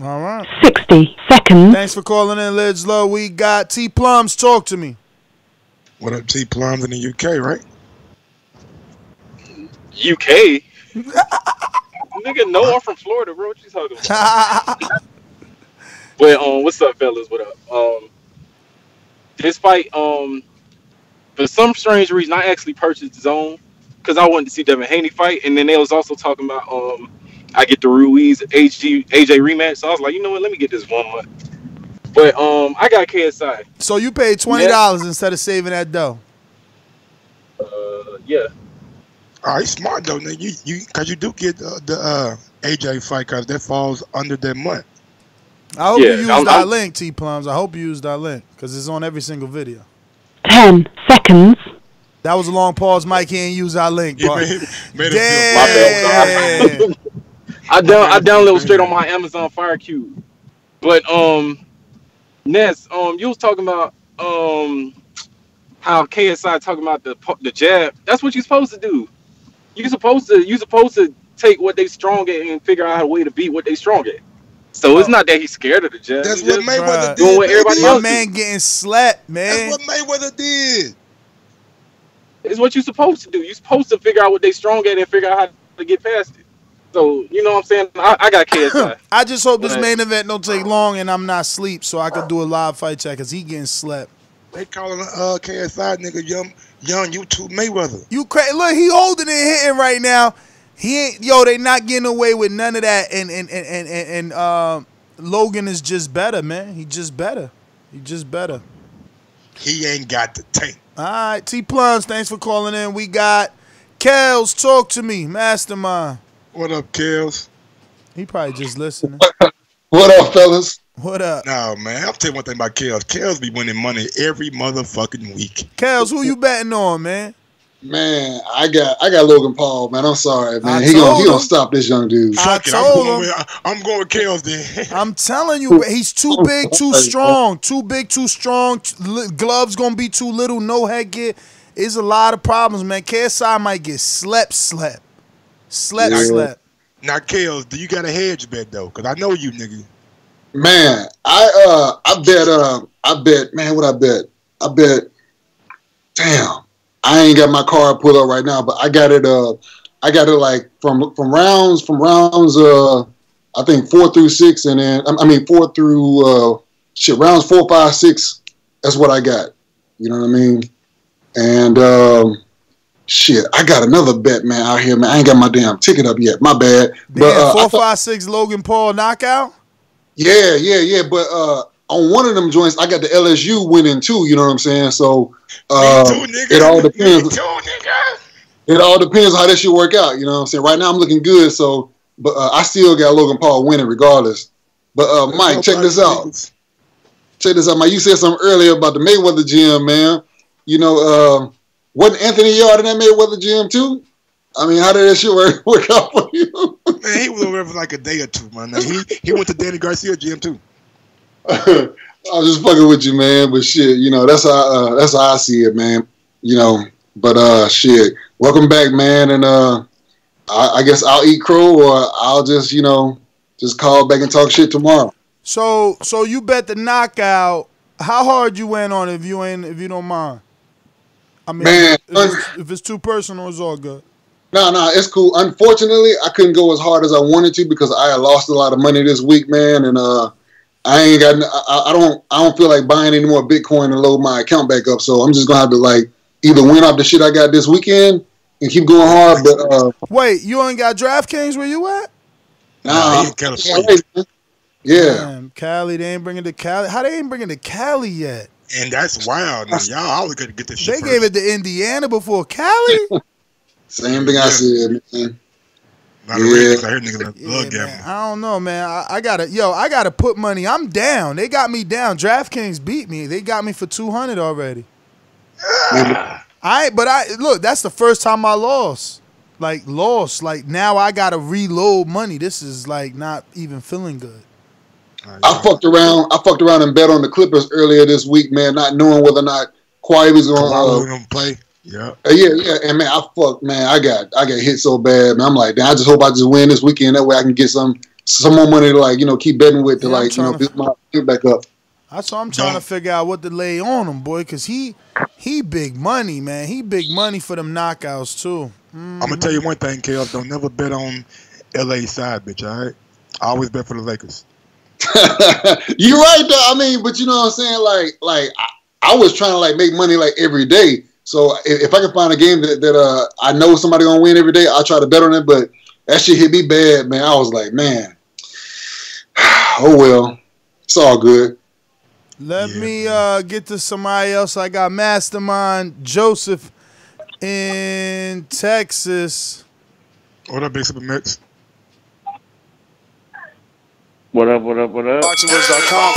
All right. 60 seconds. Thanks for calling in, Lids Low. We got T Plums. Talk to me. What up, T Plums in the UK, right? UK? Nigga, no, I'm from Florida, bro. What you talking about? But what's up, fellas? What up? This fight, for some strange reason, I actually purchased Dazn because I wanted to see Devin Haney fight, and then they was also talking about I get the Ruiz AJ rematch. So I was like, you know what? Let me get this 1 month. But I got KSI. So you paid $20 instead of saving that dough. Yeah. All right, smart though, nigga. You because you do get the AJ fight because that falls under that month. I hope you use that link, T Plums. I hope you use that link because it's on every single video. 10 seconds. That was a long pause, Mike. He ain't use our link. But damn. I downloaded straight on my Amazon Fire Cube. But Ness, you was talking about how KSI talking about the jab. That's what you're supposed to do. You supposed to take what they strong at and figure out a way to beat what they strong at. So it's not that he's scared of the jab. That's what Mayweather did. Doing what everybody else man getting slapped, man. That's what Mayweather did. It's what you're supposed to do. You're supposed to figure out what they strong at and figure out how to get past it. So you know what I'm saying? I got KSI. I just hope this But main event don't take long and I'm not asleep so I could do a live fight check because he getting slept. They calling KSI nigga young YouTube Mayweather. You crazy? Look, he holding and hitting right now. He ain't they not getting away with none of that. And Logan is just better, man. He just better. He ain't got the tank. All right, T Plums, thanks for calling in. We got Kels, talk to me, Mastermind. What up, Kels? He probably just listening. What up, fellas? What up? No, man. I'll tell you one thing about Kels. Kels be winning money every motherfucking week. Kels, who you betting on, man? Man, I got Logan Paul, man. I'm sorry, man. He told gonna him. stop this young dude. I told him. I'm going with Kels then. I'm telling you, he's too big, too strong. Too big, too strong. Gloves gonna be too little. No headgear. It's a lot of problems, man. KSI might get slept. Now, Kels, do you got a hedge bet though? Cause I know you, nigga. Man, I bet, man, what I bet? I bet, damn, I ain't got my card pulled up right now, but I got it like from rounds, I think 4 through 6, and then, 4 through, rounds 4, 5, 6, that's what I got. You know what I mean? And, I got another bet, man, out here, man. I ain't got my damn ticket up yet. My bad. But 4, 5, 6 Logan Paul knockout? Yeah. But on one of them joints, I got the LSU winning too. You know what I'm saying? So it all depends. It all depends how this should work out. You know what I'm saying? Right now, I'm looking good. So, but I still got Logan Paul winning regardless. But Mike, check this out. Check this out, Mike. You said something earlier about the Mayweather gym, man. You know, wasn't Anthony Yard in that Mayweather gym too? I mean, how did that shit work out for you? Man, he was over there for like a day or two, man. He went to Danny Garcia gym too. I was just fucking with you, man. But shit, you know, that's how I see it, man. You know, but shit. Welcome back, man. And I guess I'll eat crow, or I'll just, you know, just call back and talk shit tomorrow. So you bet the knockout. How hard you went on it if you don't mind? I mean, man, if it's too personal, it's all good. No, it's cool. Unfortunately, I couldn't go as hard as I wanted to because I had lost a lot of money this week, man, and I ain't got. I don't feel like buying any more Bitcoin and load my account back up. So I'm just gonna have to like either win off the shit I got this weekend and keep going hard. But wait, you ain't got DraftKings where you at? Nah, in California. Yeah, damn, Cali. They ain't bringing to Cali. How they ain't bringing to Cali yet? And that's wild. Man. Y'all always got to get this shit. They gave it to Indiana before Cali. Same thing I said, man. Man. I don't know, man. I gotta put money. I'm down. They got me down. DraftKings beat me. They got me for 200 already. Look, that's the first time I lost. Like now I gotta reload money. This is like not even feeling good. I fucked around and bet on the Clippers earlier this week, man, not knowing whether or not Kawhi was going to play. Yeah. And man, I got hit so bad, man. I'm like, damn, I just hope I just win this weekend. That way I can get some more money to like, you know, keep betting with to like, you know, build my get back up. That's why I'm trying to figure out what to lay on him, boy, because he big money, man. He big money for them knockouts too. I'm gonna tell you one thing, Kels. Don't never bet on LA side, bitch. All right. I always bet for the Lakers. You're right, though. I mean, but you know what I'm saying? Like I was trying to like make money like every day. So if I can find a game that I know somebody gonna win every day, I'll try to bet on it. But that shit hit me bad, man. I was like, man, oh well, it's all good. Let me get to somebody else. I got Mastermind Joseph in Texas. What up, Big Super Mix? What up? Approximate.com.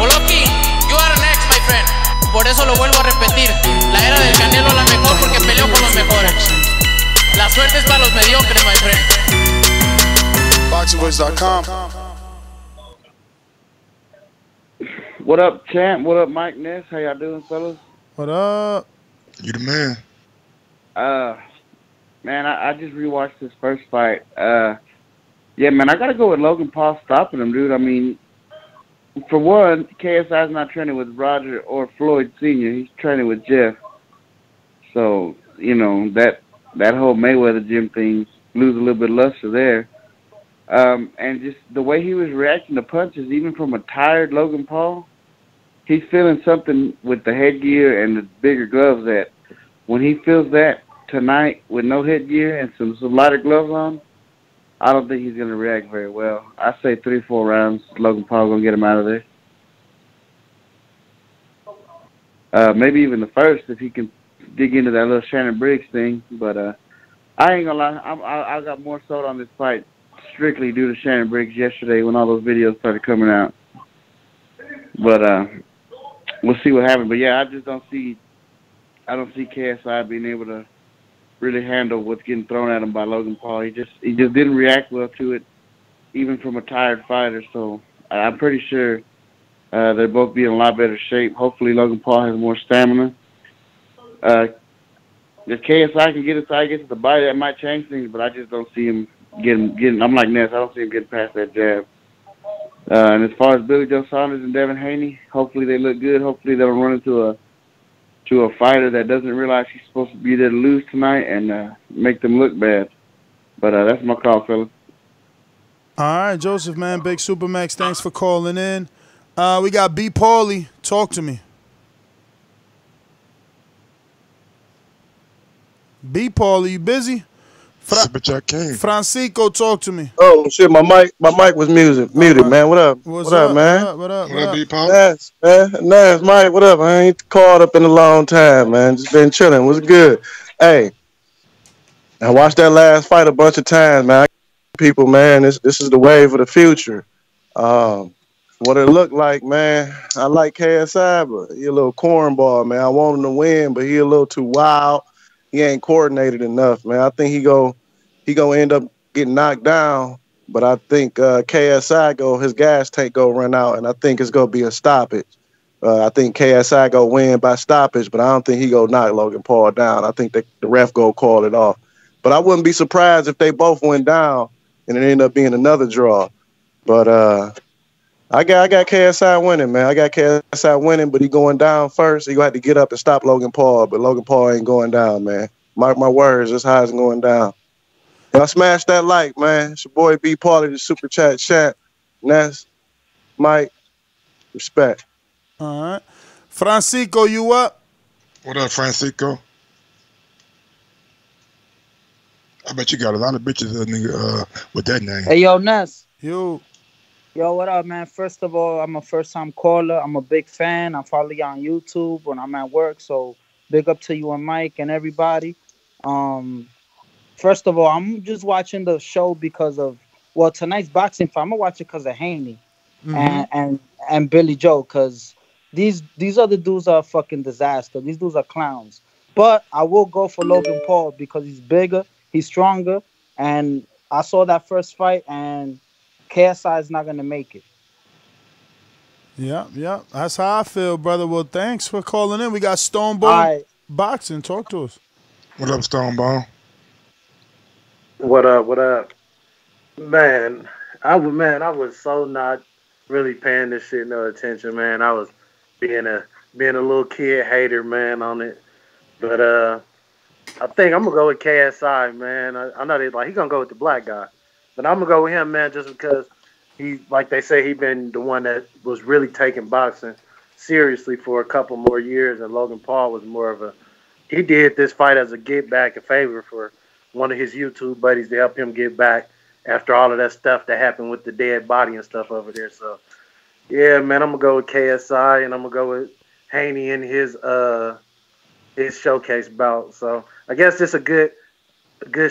Oloki, you are next, my friend. Por eso lo vuelvo a repetir. La era del Canelo es la mejor porque peleó con los mejores. La suerte es para los mediocres, my friend. Approximate.com. What up, champ? What up, Mike Ness? How y'all doing, fellas? What up? You the man. Man, I just rewatched this first fight. Yeah, man, I gotta go with Logan Paul stopping him, dude. I mean, for one, KSI's not training with Roger or Floyd Sr. He's training with Jeff. So, that whole Mayweather gym thing lose a little bit of luster there. And just the way he was reacting to punches, even from a tired Logan Paul, he's feeling something with the headgear and the bigger gloves that when he feels that tonight with no headgear and some lighter gloves on, I don't think he's going to react very well. I say 3-4 rounds, Logan Paul going to get him out of there. Maybe even the first if he can dig into that little Shannon Briggs thing. But I ain't going to lie, I got more sold on this fight strictly due to Shannon Briggs yesterday when all those videos started coming out. But we'll see what happens. But yeah, I don't see KSI being able to really handle what's getting thrown at him by Logan Paul. He just didn't react well to it, even from a tired fighter. So I'm pretty sure they'll both be in a lot better shape. Hopefully Logan Paul has more stamina. If KSI can get inside, get to the body, that might change things, but I just don't see him getting. I'm like Ness. I don't see him getting past that jab. And as far as Billy Joe Saunders and Devin Haney, hopefully they look good. Hopefully they don't run into a fighter that doesn't realize he's supposed to be there to lose tonight and make them look bad. But that's my call, fella. All right, Joseph, man, Big Supermax, thanks for calling in. We got B. Paulie. Talk to me. B. Paulie, you busy? Francisco, talk to me. Oh shit, my mic was muted, man. What up? What up, man? What up? Nice, man. Nice, Mike. What up? I ain't called up in a long time, man. Just been chilling. What's good? Hey, I watched that last fight a bunch of times, man. People, man, this is the wave of the future. What it looked like, man. I like KSI, but he a little cornball, man. I want him to win, but he a little too wild. He ain't coordinated enough, man. I think he gonna end up getting knocked down, but I think KSI his gas tank go run out, and I think it's gonna be a stoppage. I think KSI go win by stoppage, but I don't think he go knock Logan Paul down. I think the ref go call it off. But I wouldn't be surprised if they both went down and it ended up being another draw. But I got KSI winning, man. I got KSI winning, but he going down first. He gonna have to get up and stop Logan Paul, but Logan Paul ain't going down, man. Mark my words, that's how it's going down. Y'all smash that like, man. It's your boy B. Paulie, the Super Chat champ. Ness, Mike, respect. All right. Francisco, you up? What up, Francisco? I bet you got a lot of bitches, nigga, with that name. Hey, yo, Ness. Yo, what up, man? First of all, I'm a first-time caller. I'm a big fan. I follow you on YouTube when I'm at work, so big up to you and Mike and everybody. First of all, I'm just watching the show because of, tonight's boxing fight. I'm going to watch it because of Haney and Billy Joe, because these other dudes are a fucking disaster. These dudes are clowns. But I will go for Logan Paul because he's bigger, he's stronger, and I saw that first fight, and KSI is not going to make it. Yeah. That's how I feel, brother. Well, thanks for calling in. We got Stonebone Boxing. Talk to us. What up, Stonebone? What up? Man, I was so not really paying this shit no attention, man. I was being a little kid hater, man, on it. But I think I'm gonna go with KSI, man. I know he's gonna go with the black guy, but I'm gonna go with him, man, just because he, like they say, he been the one that was really taking boxing seriously for a couple more years, and Logan Paul was more of he did this fight as a get back, a favor for one of his YouTube buddies to help him get back after all of that stuff that happened with the dead body and stuff over there. So, yeah, man, I'm gonna go with KSI, and I'm gonna go with Haney in his showcase bout. So I guess it's a good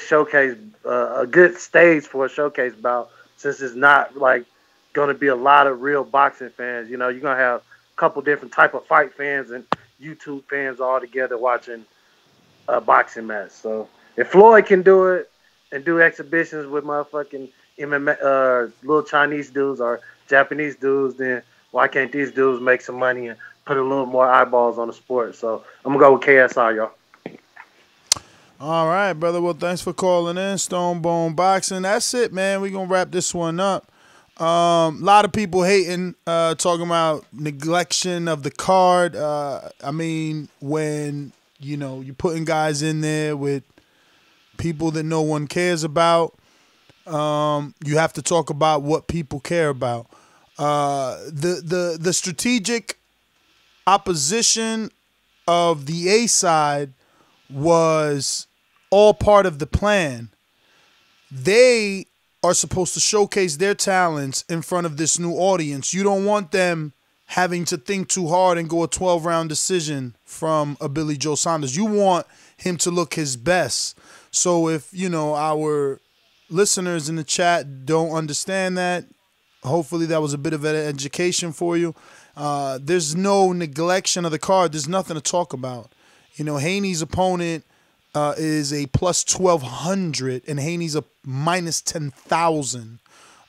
showcase, a good stage for a showcase bout, since it's not like going to be a lot of real boxing fans. You know, you're gonna have a couple different type of fight fans and YouTube fans all together watching a boxing match. So if Floyd can do it and do exhibitions with motherfucking MMA, little Chinese dudes or Japanese dudes, then why can't these dudes make some money and put a little more eyeballs on the sport? So I'm gonna go with KSI, y'all. All right, brother. Well, thanks for calling in, Stonebone Boxing. That's it, man. We're going to wrap this one up. A lot of people hating, talking about neglection of the card. I mean, when you know, you're putting guys in there with people that no one cares about. You have to talk about what people care about. The strategic opposition of the A side was all part of the plan. They are supposed to showcase their talents in front of this new audience. You don't want them having to think too hard and go a 12-round decision from a Billy Joe Saunders. You want him to look his best. So if, you know, our listeners in the chat don't understand that, hopefully that was a bit of an education for you. There's no neglection of the card. There's nothing to talk about. You know, Haney's opponent is a plus 1,200, and Haney's a minus 10,000.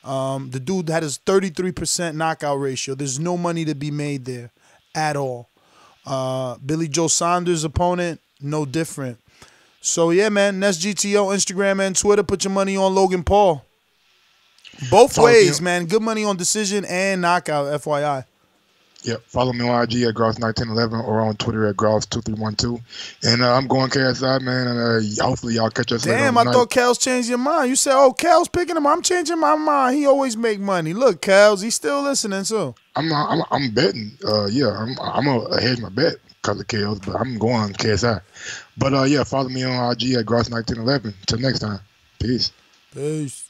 The dude had his 33% knockout ratio. There's no money to be made there at all. Billy Joe Saunders' opponent, no different. So, yeah, man, that's GTO, Instagram and Twitter. Put your money on Logan Paul. Both ways, man. Good money on decision and knockout, FYI. Yep. Follow me on IG at Gross1911 or on Twitter at Gross2312. And I'm going KSI, man. And hopefully y'all catch us later. Damn, I thought Cal's changed your mind. You said, oh, Cal's picking him. I'm changing my mind. He always make money. Look, Cal's, he's still listening, too. I'm betting. I'm gonna hedge my bet because of Cal's, but I'm going KSI. But yeah, follow me on IG at Gross1911. Till next time. Peace. Peace.